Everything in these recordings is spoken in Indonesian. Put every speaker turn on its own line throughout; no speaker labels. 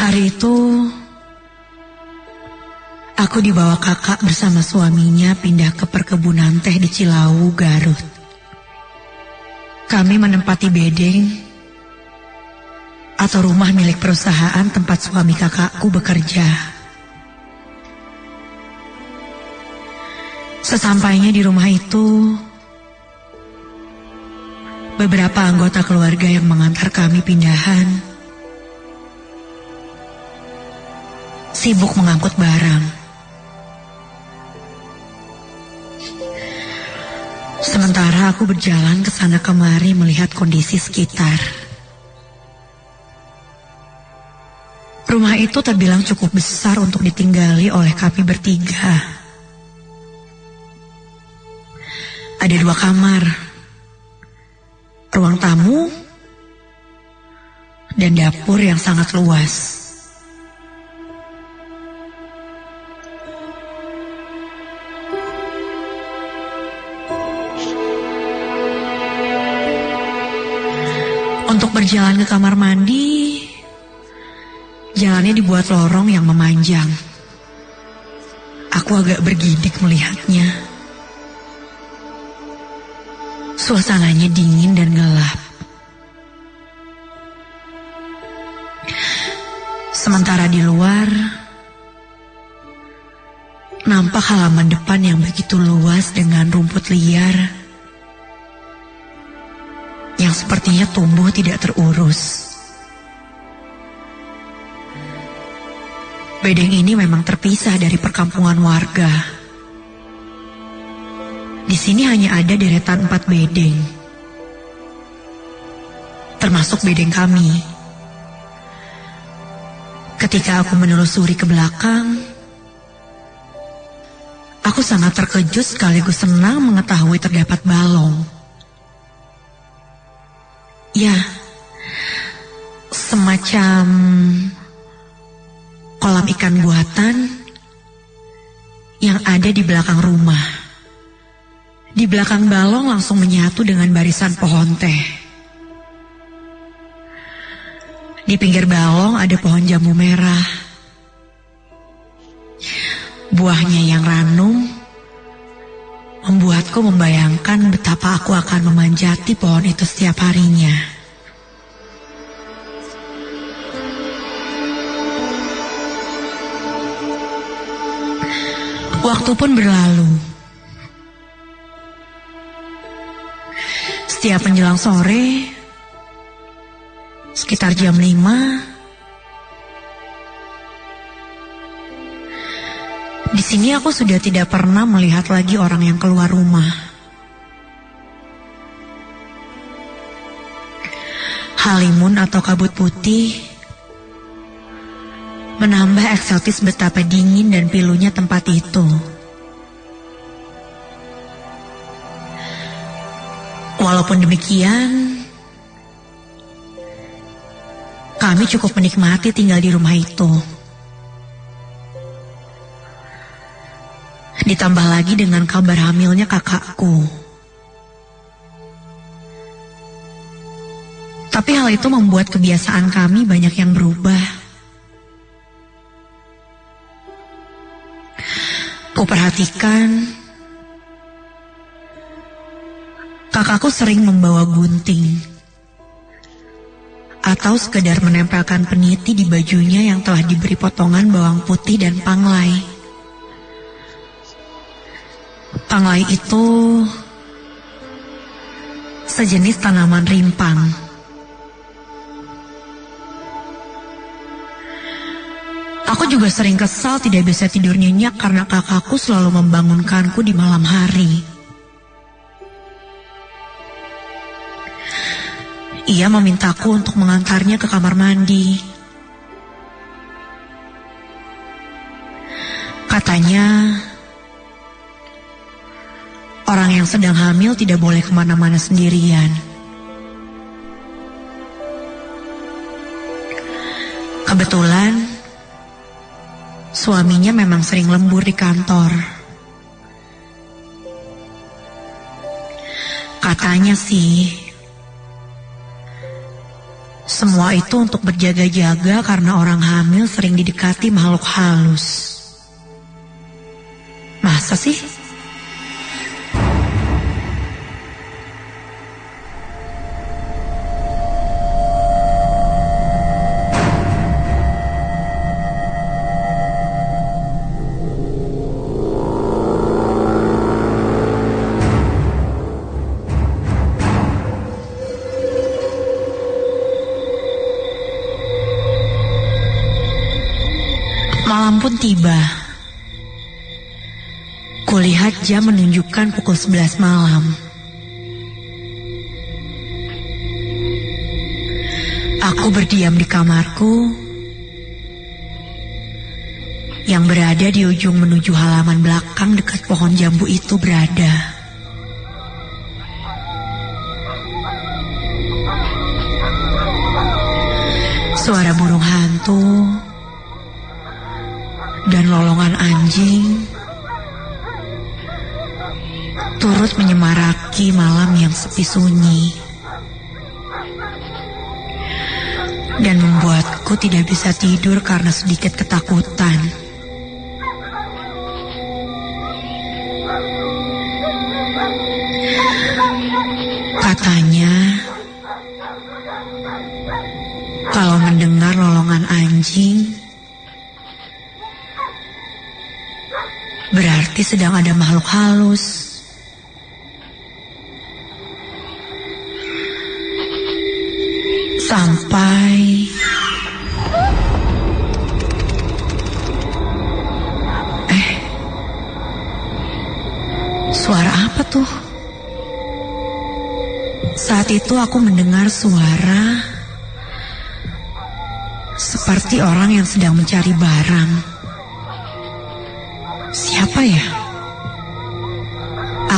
Hari itu, aku dibawa kakak bersama suaminya pindah ke perkebunan teh di Cilawu, Garut. Kami menempati bedeng atau rumah milik perusahaan tempat suami kakakku bekerja. Sesampainya di rumah itu, beberapa anggota keluarga yang mengantar kami pindahan sibuk mengangkut barang. Sementara aku berjalan ke sana kemari melihat kondisi sekitar. Rumah itu terbilang cukup besar untuk ditinggali oleh kami bertiga. Ada 2 kamar, ruang tamu, dan dapur yang sangat luas. Untuk berjalan ke kamar mandi, jalannya dibuat lorong yang memanjang. Aku agak bergidik melihatnya. Suasananya dingin dan gelap. Sementara di luar, nampak halaman depan yang begitu luas dengan rumput liar yang sepertinya tumbuh tidak terurus. Bedeng ini memang terpisah dari perkampungan warga. Di sini hanya ada deretan 4 bedeng, termasuk bedeng kami. Ketika aku menelusuri ke belakang, aku sangat terkejut sekaligus senang mengetahui terdapat balong. Ya, semacam kolam ikan buatan yang ada di belakang rumah. Di belakang balong langsung menyatu dengan barisan pohon teh. Di pinggir balong ada pohon jambu merah. Buahnya yang ranum membuatku membayangkan betapa aku akan memanjati pohon itu setiap harinya. Waktu pun berlalu. Setiap menjelang sore, sekitar jam 5, di sini aku sudah tidak pernah melihat lagi orang yang keluar rumah. Halimun atau kabut putih menambah eksotis betapa dingin dan pilunya tempat itu. Walaupun demikian, kami cukup menikmati tinggal di rumah itu. Ditambah lagi dengan kabar hamilnya kakakku. Tapi hal itu membuat kebiasaan kami banyak yang berubah. Kuperhatikan, kakakku sering membawa gunting atau sekedar menempelkan peniti di bajunya yang telah diberi potongan bawang putih dan panglai. Panglai itu sejenis tanaman rimpang. Aku juga sering kesal tidak bisa tidur nyenyak karena kakakku selalu membangunkanku di malam hari. Ia memintaku untuk mengantarnya ke kamar mandi. Katanya, orang yang sedang hamil tidak boleh kemana-mana sendirian. Kebetulan, suaminya memang sering lembur di kantor. Katanya sih, Semua itu untuk berjaga-jaga karena orang hamil sering didekati makhluk halus. Masa sih? Malam pun tiba. Kulihat jam menunjukkan pukul 11 malam. Aku berdiam di kamarku yang berada di ujung menuju halaman belakang dekat pohon jambu itu berada. Suara burung hantu dan lolongan anjing turut menyemaraki malam yang sepi sunyi dan membuatku tidak bisa tidur karena sedikit ketakutan. Katanya, kalau mendengar lolongan anjing, berarti sedang ada makhluk halus. Sampai suara apa tuh? Saat itu aku mendengar suara seperti orang yang sedang mencari barang. Siapa ya?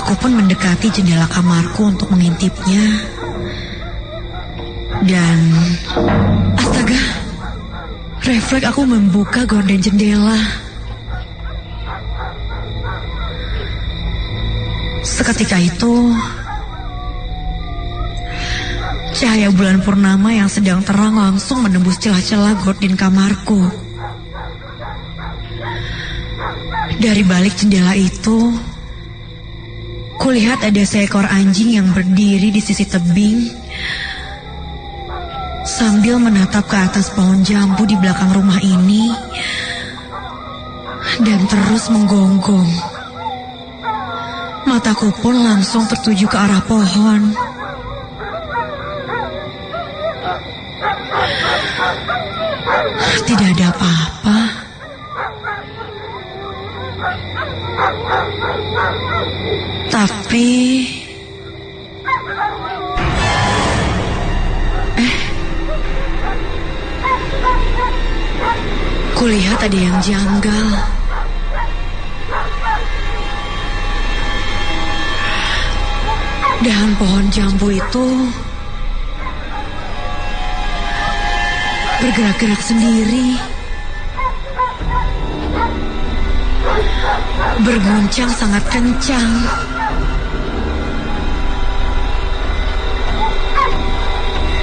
Aku pun mendekati jendela kamarku untuk mengintipnya. Dan astaga, refleks aku membuka gorden jendela. Seketika itu, cahaya bulan purnama yang sedang terang langsung menembus celah-celah gorden kamarku. Dari balik jendela itu, kulihat ada seekor anjing yang berdiri di sisi tebing sambil menatap ke atas pohon jambu di belakang rumah ini dan terus menggonggong. Mataku pun langsung tertuju ke arah pohon. Tidak ada apa-apa. Tapi kulihat ada yang janggal. Dahan pohon jambu itu bergerak-gerak sendiri, berguncang sangat kencang.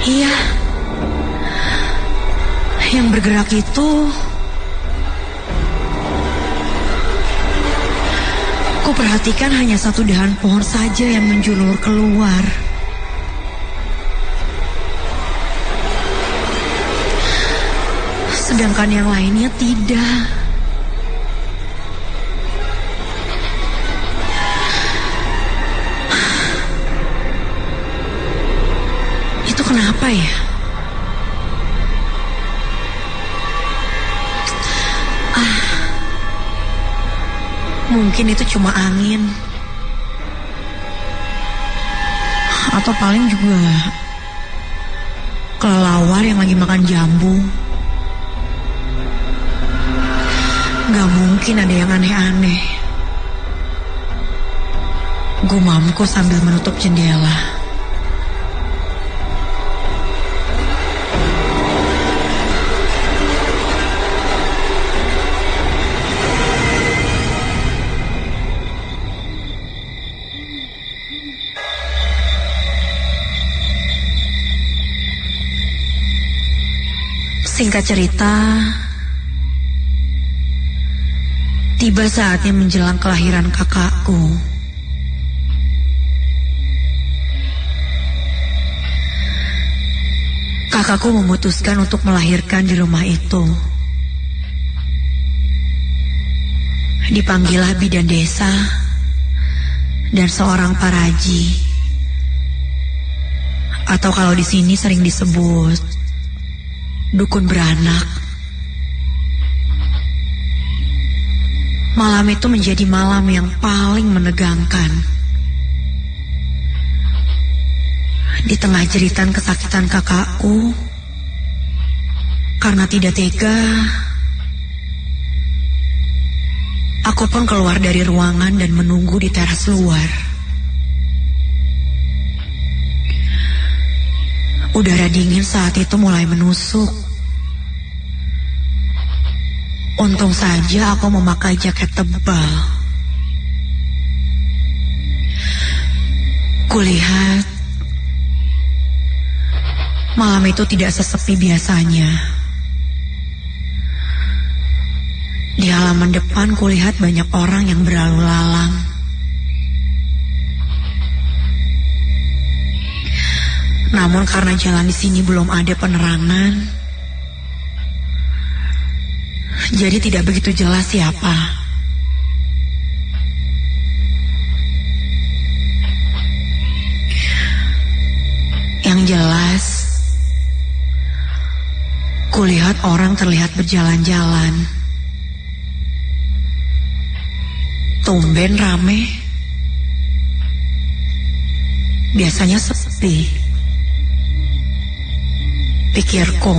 Iya, yang bergerak itu kuperhatikan hanya satu dahan pohon saja yang menjulur keluar. Sedangkan yang lainnya tidak. Itu kenapa ya? Mungkin itu cuma angin. Atau paling juga kelelawar yang lagi makan jambu. Gak mungkin ada yang aneh-aneh. Gumamku sambil menutup jendela. Singkat cerita, tiba saatnya menjelang kelahiran kakakku. Kakakku memutuskan untuk melahirkan di rumah itu. Dipanggillah bidan desa dan seorang paraji, atau kalau di sini sering disebut dukun beranak. Malam itu menjadi malam yang paling menegangkan. Di tengah jeritan kesakitan kakakku, karena tidak tega, aku pun keluar dari ruangan dan menunggu di teras luar. Udara dingin saat itu mulai menusuk. Untung saja aku memakai jaket tebal. Kulihat malam itu tidak sesepi biasanya. Di halaman depan kulihat banyak orang yang berlalu lalang. Namun karena jalan di sini belum ada penerangan, jadi tidak begitu jelas siapa. Yang jelas, kulihat orang terlihat berjalan-jalan. Tumben rame. Biasanya sepi, pikirku.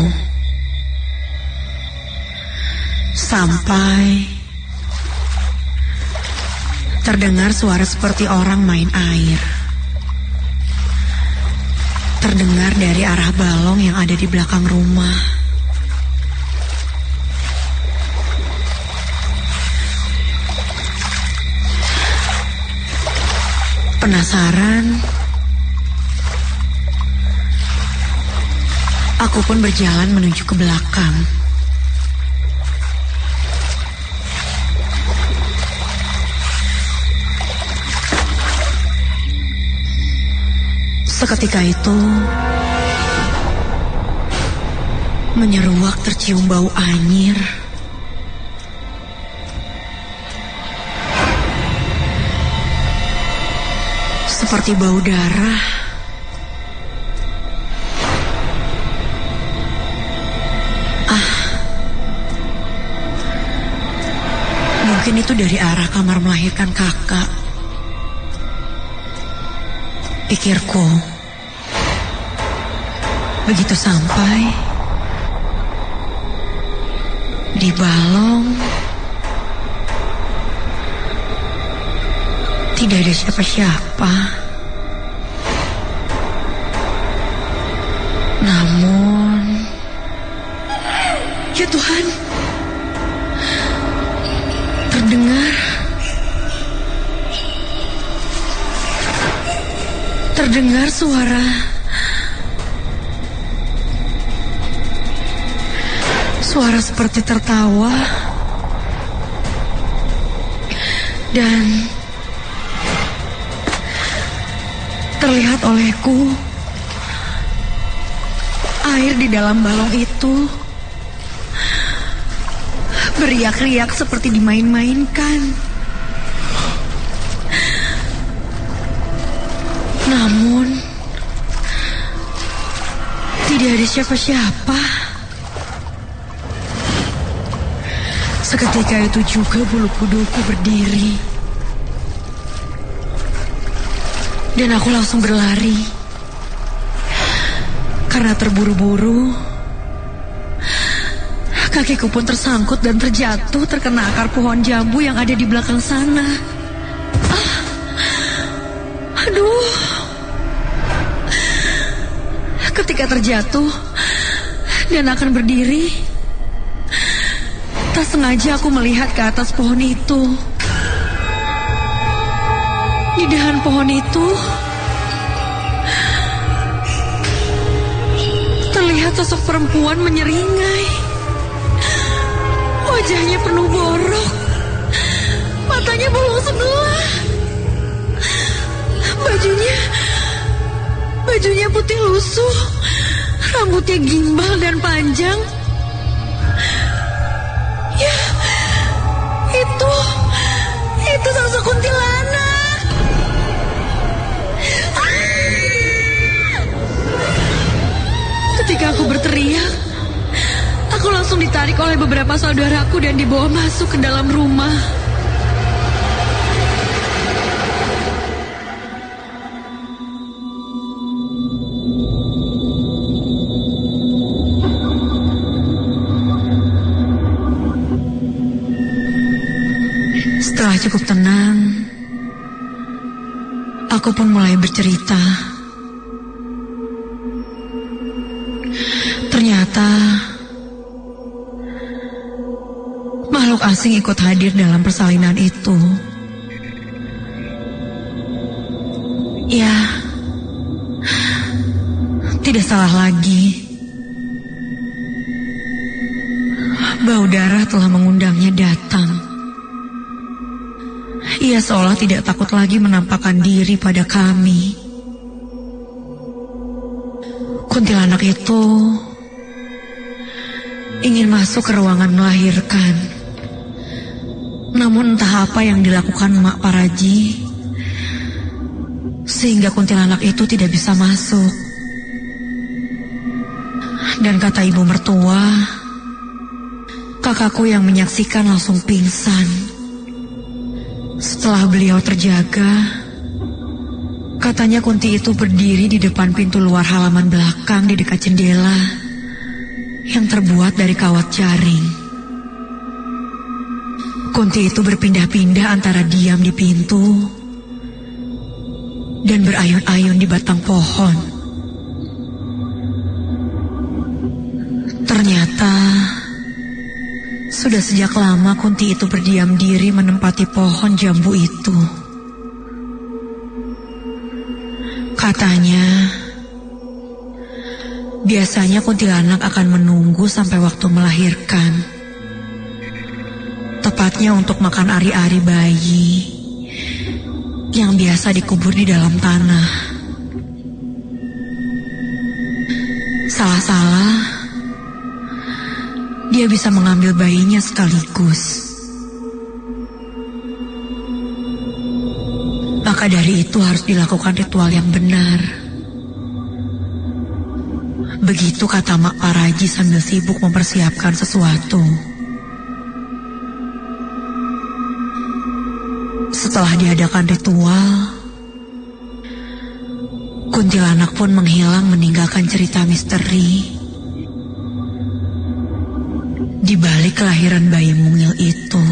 Sampai terdengar suara seperti orang main air. Terdengar dari arah balong yang ada di belakang rumah. Penasaran, aku pun berjalan menuju ke belakang. Seketika itu, menyeruak tercium bau anyir. Seperti bau darah. Mungkin itu dari arah kamar melahirkan kakak, pikirku. Begitu sampai di balong, tidak ada siapa-siapa. Namun, ya Tuhan, terdengar suara seperti tertawa, dan terlihat olehku air di dalam balong itu beriak-riak seperti dimain-mainkan. Namun tidak ada siapa-siapa. Seketika itu juga bulu kuduku berdiri, dan aku langsung berlari. Karena terburu-buru, kakiku pun tersangkut dan terjatuh terkena akar pohon jambu yang ada di belakang sana. Aduh. Ketika terjatuh dan akan berdiri, tak sengaja aku melihat ke atas pohon itu. Di dahan pohon itu terlihat melihat sosok perempuan menyeringai. Wajahnya penuh borok, matanya bolong sebelah. Bajunya putih lusuh, rambutnya gimbal dan panjang. Ya, itu sosok kuntilanak. Ketika aku berteriak, aku langsung ditarik oleh beberapa saudaraku dan dibawa masuk ke dalam rumah. Setelah cukup tenang, aku pun mulai bercerita. Ternyata makhluk asing ikut hadir dalam persalinan itu. Ya, tidak salah lagi. Bau darah telah mengundangnya datang. Ia seolah tidak takut lagi menampakkan diri pada kami. Kuntilanak itu ingin masuk ke ruangan melahirkan. Namun entah apa yang dilakukan Mak Paraji, sehingga kuntilanak itu tidak bisa masuk. Dan kata ibu mertua, kakakku yang menyaksikan langsung pingsan. Setelah beliau terjaga, katanya Kunti itu berdiri di depan pintu luar halaman belakang di dekat jendela yang terbuat dari kawat jaring. Kunti itu berpindah-pindah antara diam di pintu dan berayun-ayun di batang pohon. Ternyata sudah sejak lama Kunti itu berdiam diri menempati pohon jambu itu. Katanya, biasanya kuntilanak akan menunggu sampai waktu melahirkan. Tepatnya untuk makan ari-ari bayi yang biasa dikubur di dalam tanah. Salah-salah, dia bisa mengambil bayinya sekaligus. Maka dari itu harus dilakukan ritual yang benar. Begitu kata Mak Paraji sambil sibuk mempersiapkan sesuatu. Setelah diadakan ritual, kuntilanak pun menghilang meninggalkan cerita misteri di balik kelahiran bayi mungil itu.